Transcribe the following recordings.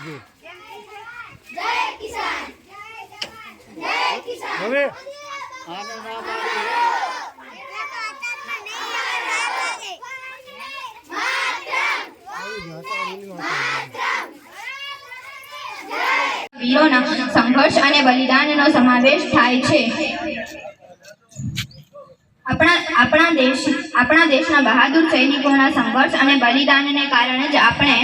આપજો. જય કિસાન, જય કિસાન. હવે આને ના પાડી વીરોના સંઘર્ષ અને બલિદાનનો સમાવેશ થાય છે. આપણા દેશના બહાદુર સૈનિકોના સંઘર્ષ અને બલિદાનને કારણે જ આપણે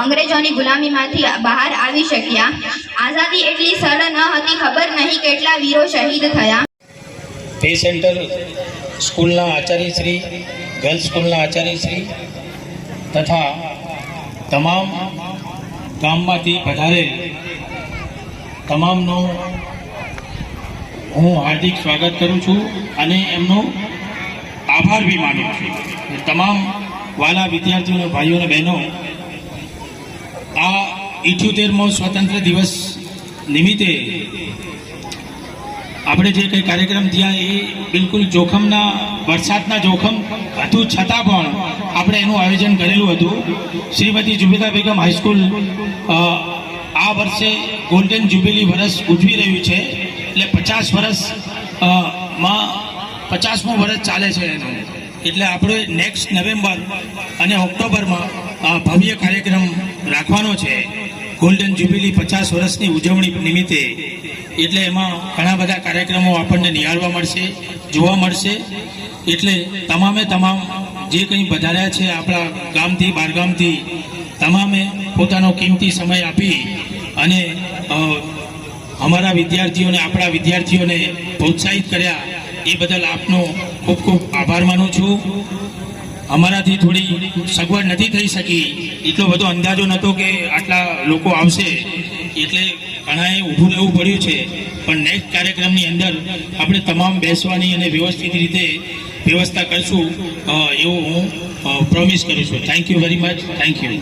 અંગ્રેજોની ગુલામીમાંથી બહાર આવી શક્યા. આઝાદી એટલી સરળ ન હતી, ખબર નહીં કેટલા વીરો શહીદ થયા. પે સેન્ટર સ્કૂલના આચાર્યશ્રી, ગર્લ્સ સ્કૂલના આચાર્યશ્રી તથા તમામ ગામમાંથી પધારેલ તમામનું હું હાર્દિક સ્વાગત કરું છું અને એમનો આભાર બી માનું છું. તમામ વાલા વિદ્યાર્થીઓ, ભાઈઓ અને બહેનો, આ 78મો સ્વતંત્ર દિવસ નિમિત્તે આપણે જે કંઈ કાર્યક્રમ થયા એ બિલકુલ જોખમના, વરસાદના જોખમ હતું છતાં પણ આપણે એનું આયોજન કરેલું હતું. શ્રીમતી જુબેદા બેગમ હાઈસ્કૂલ આ વર્ષે ગોલ્ડન જ્યુબિલી વર્ષ ઉજવી રહ્યું છે, એટલે 50 વર્ષમાં 50મું વર્ષ ચાલે છે એનું. એટલે આપણે નેક્સ્ટ નવેમ્બર અને ઓક્ટોબરમાં ભવ્ય કાર્યક્રમ રાખવાનો છે ગોલ્ડન જ્યુબિલી 50 વર્ષની ઉજવણી નિમિત્તે. એટલે એમાં ઘણા બધા કાર્યક્રમો આપણને નિહાળવા મળશે, જોવા મળશે. એટલે તમામે તમામ જે કંઈ વધાર્યા છે આપણા ગામથી, બહારગામથી, તમામે પોતાનો કિંમતી સમય આપી અને અમારા વિદ્યાર્થીઓને, આપણા વિદ્યાર્થીઓને પ્રોત્સાહિત કર્યા એ બદલ આપનો ખૂબ ખૂબ આભાર માનું છું. અમારાથી થોડી સગવડ નથી થઈ શકી, એટલો બધો અંદાજો નહોતો કે આટલા લોકો આવશે, એટલે ઘણાએ ઊભું રહેવું પડ્યું છે. પણ નેક્સ્ટ કાર્યક્રમની અંદર આપણે તમામ બેસવાની અને વ્યવસ્થિત રીતે વ્યવસ્થા કરશું એવું હું પ્રોમિસ કરું છું. Thank you very much. Thank you.